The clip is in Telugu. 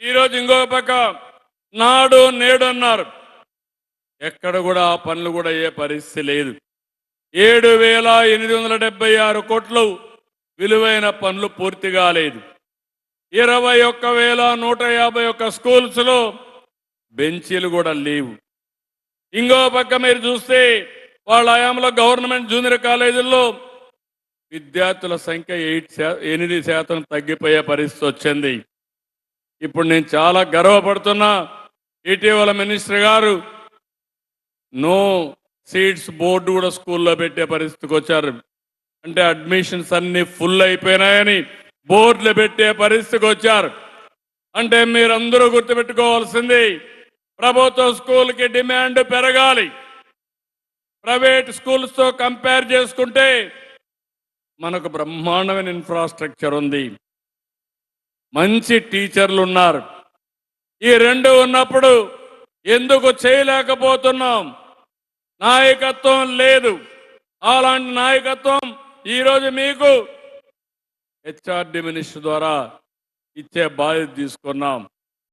ఈరోజు ఇంకో పక్క నాడు నేడు అన్నారు. ఎక్కడ కూడా ఆ పనులు కూడా అయ్యే పరిస్థితి లేదు. 7,876 కోట్లు విలువైన పనులు పూర్తి కాలేదు. 21,151 స్కూల్స్లో బెంచీలు కూడా లేవు. ఇంకో పక్క మీరు చూస్తే వాళ్ళ హయాంలో గవర్నమెంట్ జూనియర్ కాలేజీల్లో విద్యార్థుల సంఖ్య 8% తగ్గిపోయే పరిస్థితి వచ్చింది. ఇప్పుడు నేను చాలా గర్వపడుతున్నా. ఇటీవల మినిస్టర్ గారు నో సీట్స్ బోర్డు కూడా స్కూల్లో పెట్టే పరిస్థితికి వచ్చారు. అంటే అడ్మిషన్స్ అన్ని ఫుల్ అయిపోయినాయని బోర్డులు పెట్టే పరిస్థితికి వచ్చారు. అంటే మీరందరూ గుర్తుపెట్టుకోవాల్సింది, ప్రభుత్వ స్కూల్కి డిమాండ్ పెరగాలి. ప్రైవేట్ స్కూల్స్తో కంపేర్ చేసుకుంటే మనకు బ్రహ్మాండమైన ఇన్ఫ్రాస్ట్రక్చర్ ఉంది, మంచి టీచర్లు ఉన్నారు. ఈ రెండు ఉన్నప్పుడు ఎందుకు చేయలేకపోతున్నాం? నాయకత్వం లేదు. అలాంటి నాయకత్వం ఈరోజు మీకు హెచ్ఆర్డి మినిస్టర్ ద్వారా ఇచ్చే బాధ్యత తీసుకున్నాం.